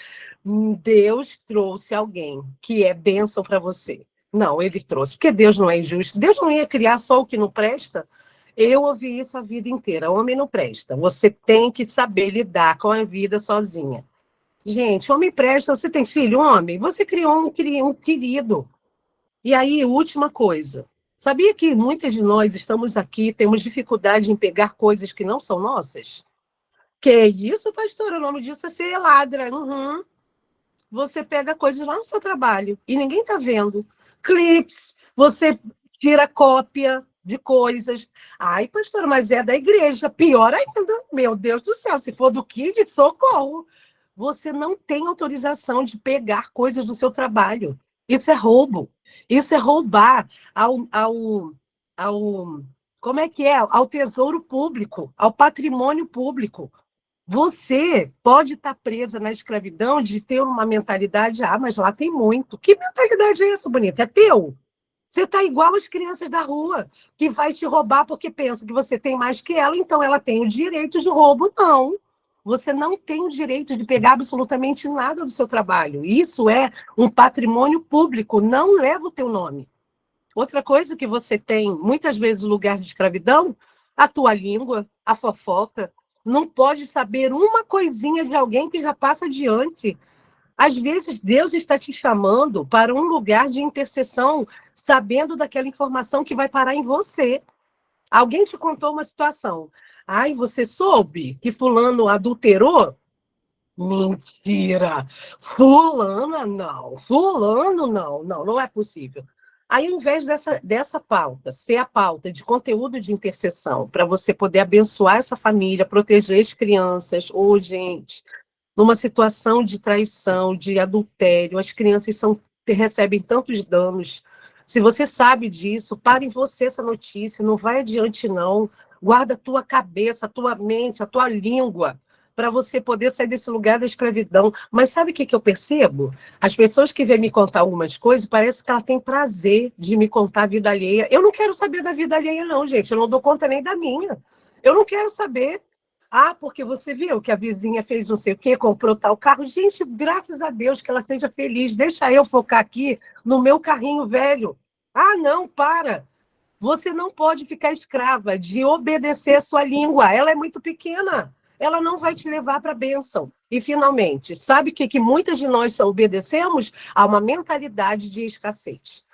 Deus trouxe alguém que é bênção para você. Não, ele trouxe, porque Deus não é injusto. Deus não ia criar só o que não presta. Eu ouvi isso a vida inteira. O homem não presta. Você tem que saber lidar com a vida sozinha. Gente, homem presta. Você tem filho, homem? Você criou um querido. E aí, última coisa. Sabia que muitas de nós estamos aqui, temos dificuldade em pegar coisas que não são nossas? Que isso, pastor? O nome disso é ser ladra. Uhum. você pega coisas lá no seu trabalho e ninguém está vendo. Clips, você tira cópia de coisas. Ai, pastora, mas é da igreja. Pior ainda. Meu Deus do céu, se for do Kid, socorro. Você não tem autorização de pegar coisas do seu trabalho. Isso é roubo. Isso é roubar ao como é que é? Ao tesouro público, ao patrimônio público. Você pode estar presa na escravidão de ter uma mentalidade, mas lá tem muito. Que mentalidade é essa, bonita? É teu. Você está igual às crianças da rua, que vai te roubar porque pensa que você tem mais que ela, então ela tem o direito de roubo. Não. Você não tem o direito de pegar absolutamente nada do seu trabalho. Isso é um patrimônio público, não leva o teu nome. Outra coisa que você tem, muitas vezes, no lugar de escravidão, a tua língua, a fofoca. Não pode saber uma coisinha de alguém que já passa adiante. Às vezes, Deus está te chamando para um lugar de intercessão, sabendo daquela informação que vai parar em você. Alguém te contou uma situação. Ai, você soube que fulano adulterou? Mentira! Fulana não, fulano não, não é possível. Aí, ao invés dessa pauta ser a pauta de conteúdo de intercessão, para você poder abençoar essa família, proteger as crianças, gente, numa situação de traição, de adultério, as crianças recebem tantos danos. Se você sabe disso, pare em você essa notícia, não vai adiante não. Guarda a tua cabeça, a tua mente, a tua língua, para você poder sair desse lugar da escravidão. Mas sabe o que eu percebo? As pessoas que vêm me contar algumas coisas, parece que ela tem prazer de me contar a vida alheia. Eu não quero saber da vida alheia não, gente. Eu não dou conta nem da minha. Eu não quero saber. Porque você viu que a vizinha fez não sei o quê, comprou tal carro. Gente, graças a Deus que ela seja feliz. Deixa eu focar aqui no meu carrinho velho. Não, para. Você não pode ficar escrava de obedecer a sua língua. Ela é muito pequena. Ela não vai te levar para a bênção. E, finalmente, sabe o que muitas de nós obedecemos? A uma mentalidade de escassez.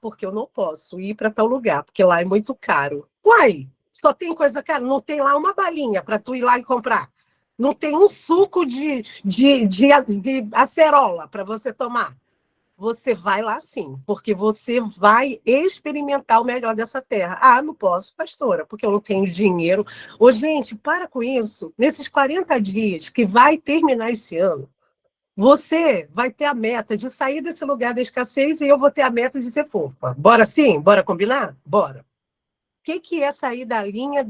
Porque eu não posso ir para tal lugar, porque lá é muito caro. Uai, só tem coisa cara, não tem lá uma balinha para tu ir lá e comprar. Não tem um suco de acerola para você tomar. Você vai lá sim, porque você vai experimentar o melhor dessa terra. Não posso, pastora, porque eu não tenho dinheiro. Gente, para com isso. Nesses 40 dias que vai terminar esse ano, você vai ter a meta de sair desse lugar da escassez e eu vou ter a meta de ser fofa. Bora sim? Bora combinar? Bora. O que é sair da linha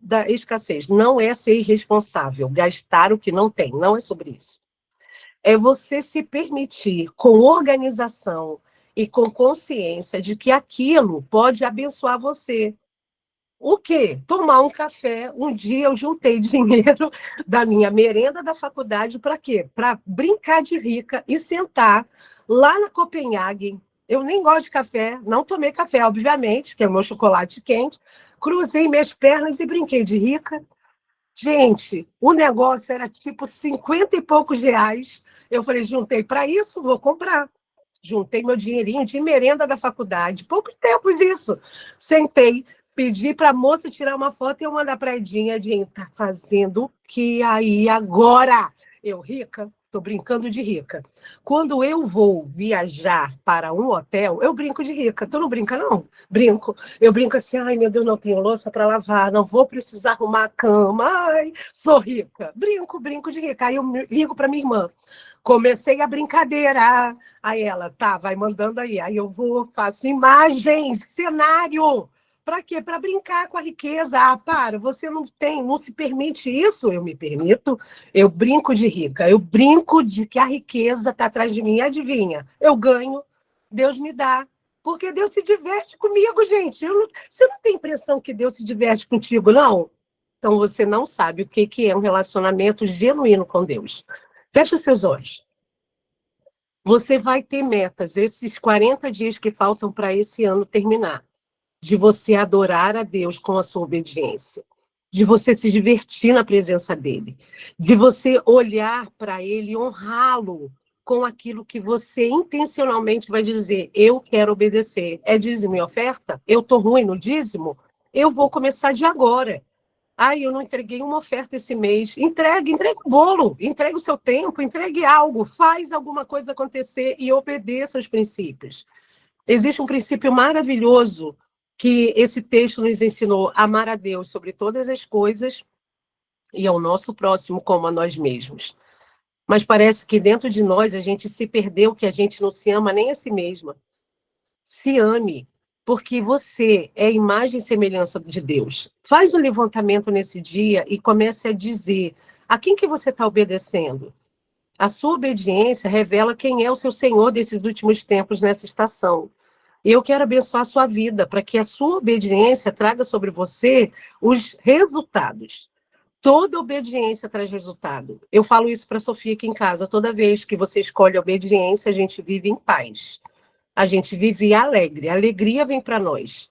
da escassez? Não é ser irresponsável, gastar o que não tem. Não é sobre isso. É você se permitir, com organização e com consciência, de que aquilo pode abençoar você. O quê? Tomar um café. Um dia eu juntei dinheiro da minha merenda da faculdade para quê? Para brincar de rica e sentar lá na Copenhague. Eu nem gosto de café, não tomei café, obviamente, que é o meu chocolate quente. Cruzei minhas pernas e brinquei de rica. Gente, o negócio era tipo 50 e poucos reais. Eu falei, juntei para isso, vou comprar. Juntei meu dinheirinho de merenda da faculdade. Poucos tempos isso. Sentei, pedi para a moça tirar uma foto e eu mandar para a Edinha. Edinha, tá fazendo o que aí agora? Eu, rica, estou brincando de rica. Quando eu vou viajar para um hotel, eu brinco de rica. Tu não brinca, não? Brinco. Eu brinco assim, ai, meu Deus, não tenho louça para lavar, não vou precisar arrumar a cama, ai, sou rica. Brinco de rica. Aí eu ligo para minha irmã. Comecei a brincadeira. Aí ela, tá, vai mandando aí. Aí eu vou, faço imagens, cenário. Para quê? Para brincar com a riqueza. Para, você não se permite isso? Eu me permito. Eu brinco de rica. Eu brinco de que a riqueza está atrás de mim. Adivinha? Eu ganho, Deus me dá. Porque Deus se diverte comigo, gente. Você não tem impressão que Deus se diverte contigo, não? Então você não sabe o que é um relacionamento genuíno com Deus. Feche os seus olhos. Você vai ter metas, esses 40 dias que faltam para esse ano terminar, de você adorar a Deus com a sua obediência, de você se divertir na presença dele, de você olhar para ele e honrá-lo com aquilo que você intencionalmente vai dizer, eu quero obedecer. É dízimo e oferta? Eu estou ruim no dízimo? Eu vou começar de agora. Ai, eu não entreguei uma oferta esse mês. Entregue o bolo, entregue o seu tempo, entregue algo, faz alguma coisa acontecer e obedeça aos princípios. Existe um princípio maravilhoso que esse texto nos ensinou: amar a Deus sobre todas as coisas e ao nosso próximo como a nós mesmos. Mas parece que dentro de nós a gente se perdeu, que a gente não se ama nem a si mesma. Se ame, porque você é imagem e semelhança de Deus. Faz um levantamento nesse dia e comece a dizer a quem que você está obedecendo. A sua obediência revela quem é o seu Senhor desses últimos tempos nessa estação. E eu quero abençoar a sua vida, para que a sua obediência traga sobre você os resultados. Toda obediência traz resultado. Eu falo isso para a Sofia aqui em casa. Toda vez que você escolhe a obediência, a gente vive em paz. A gente vive alegre. A alegria vem para nós.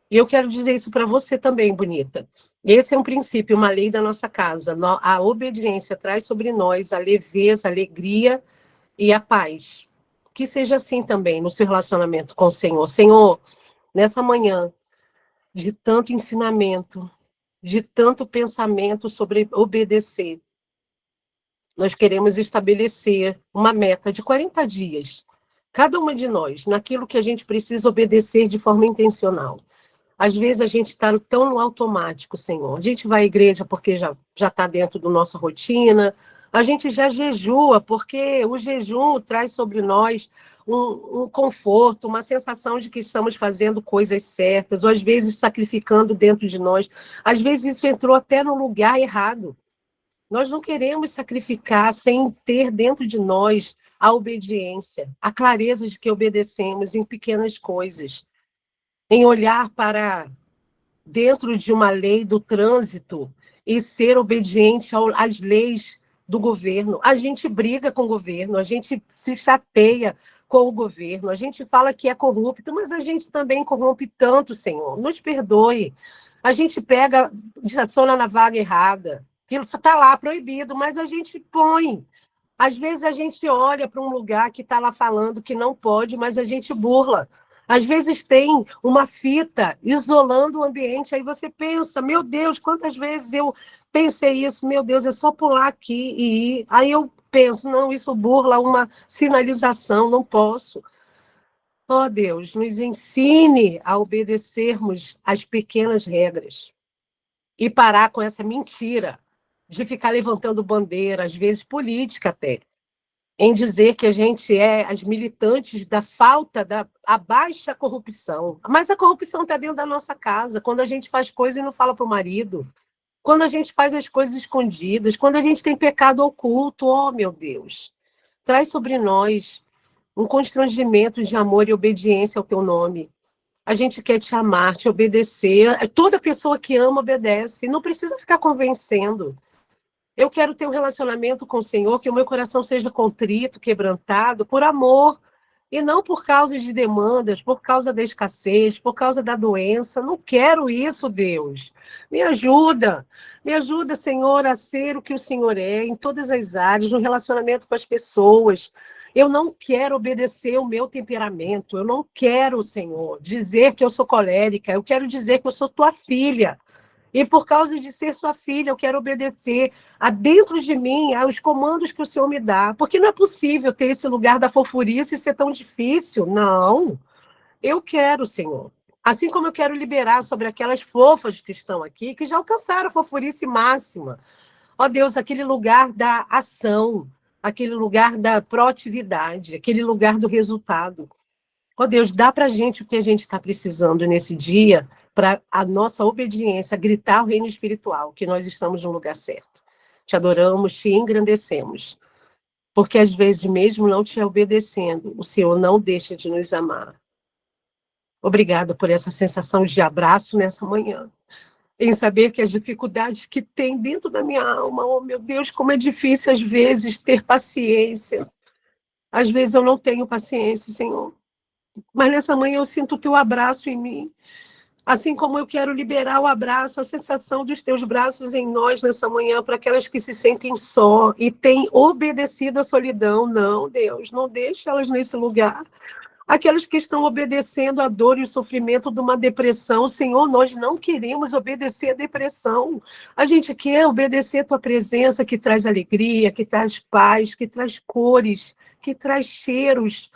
E eu quero dizer isso para você também, bonita. Esse é um princípio, uma lei da nossa casa. A obediência traz sobre nós a leveza, a alegria e a paz. Que seja assim também no seu relacionamento com o Senhor. Senhor, nessa manhã, de tanto ensinamento, de tanto pensamento sobre obedecer, nós queremos estabelecer uma meta de 40 dias, cada uma de nós, naquilo que a gente precisa obedecer de forma intencional. Às vezes a gente está tão no automático, Senhor. A gente vai à igreja porque já está dentro da nossa rotina. A gente já jejua porque o jejum traz sobre nós um conforto, uma sensação de que estamos fazendo coisas certas, ou às vezes sacrificando dentro de nós. Às vezes isso entrou até no lugar errado. Nós não queremos sacrificar sem ter dentro de nós a obediência, a clareza de que obedecemos em pequenas coisas, em olhar para dentro de uma lei do trânsito e ser obediente às leis do governo. A gente briga com o governo, a gente se chateia com o governo, a gente fala que é corrupto, mas a gente também corrompe tanto, Senhor. Nos perdoe. A gente pega, estaciona na vaga errada. Aquilo está lá proibido, mas a gente põe. Às vezes a gente olha para um lugar que está lá falando que não pode, mas a gente burla. Às vezes tem uma fita isolando o ambiente, aí você pensa, meu Deus, quantas vezes eu pensei isso, meu Deus, é só pular aqui e ir. Aí eu penso, não, isso burla uma sinalização, não posso. Oh, Deus, nos ensine a obedecermos às pequenas regras e parar com essa mentira de ficar levantando bandeira, às vezes política até, em dizer que a gente é as militantes da falta, a baixa corrupção. Mas a corrupção está dentro da nossa casa, quando a gente faz coisa e não fala para o marido, quando a gente faz as coisas escondidas, quando a gente tem pecado oculto, oh meu Deus, traz sobre nós um constrangimento de amor e obediência ao teu nome. A gente quer te amar, te obedecer. Toda pessoa que ama obedece, não precisa ficar convencendo. Eu quero ter um relacionamento com o Senhor, que o meu coração seja contrito, quebrantado, por amor, e não por causa de demandas, por causa da escassez, por causa da doença. Não quero isso, Deus. Me ajuda, Senhor, a ser o que o Senhor é, em todas as áreas, no relacionamento com as pessoas. Eu não quero obedecer o meu temperamento, eu não quero, Senhor, dizer que eu sou colérica, eu quero dizer que eu sou tua filha. E por causa de ser sua filha, eu quero obedecer a dentro de mim aos comandos que o Senhor me dá. Porque não é possível ter esse lugar da fofurice e ser tão difícil. Não. Eu quero, Senhor. Assim como eu quero liberar sobre aquelas fofas que estão aqui, que já alcançaram a fofurice máxima. Ó Deus, aquele lugar da ação, aquele lugar da proatividade, aquele lugar do resultado. Ó Deus, dá para a gente o que a gente está precisando nesse dia, para a nossa obediência gritar o reino espiritual, que nós estamos no lugar certo. Te adoramos, te engrandecemos. Porque às vezes, mesmo não te obedecendo, o Senhor não deixa de nos amar. Obrigada por essa sensação de abraço nessa manhã. Em saber que as dificuldades que tem dentro da minha alma, oh meu Deus, como é difícil às vezes ter paciência. Às vezes eu não tenho paciência, Senhor. Mas nessa manhã eu sinto o teu abraço em mim. Assim como eu quero liberar o abraço, a sensação dos teus braços em nós nessa manhã, para aquelas que se sentem só e têm obedecido à solidão. Não, Deus, não deixe elas nesse lugar. Aquelas que estão obedecendo à dor e o sofrimento de uma depressão. Senhor, nós não queremos obedecer à depressão. A gente quer obedecer a tua presença, que traz alegria, que traz paz, que traz cores, que traz cheiros.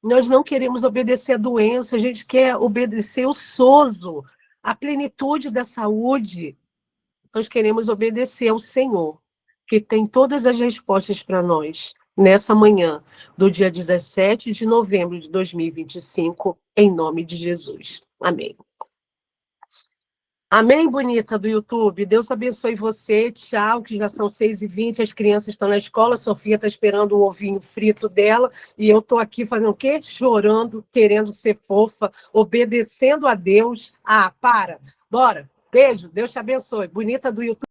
Nós não queremos obedecer à doença, a gente quer obedecer o sozo, a plenitude da saúde. Nós queremos obedecer ao Senhor, que tem todas as respostas para nós, nessa manhã do dia 17 de novembro de 2025, em nome de Jesus. Amém. Amém, bonita do YouTube? Deus abençoe você. Tchau, que já são 6h20, as crianças estão na escola, a Sofia está esperando o ovinho frito dela, e eu estou aqui fazendo o quê? Chorando, querendo ser fofa, obedecendo a Deus. Ah, para! Bora! Beijo, Deus te abençoe. Bonita do YouTube.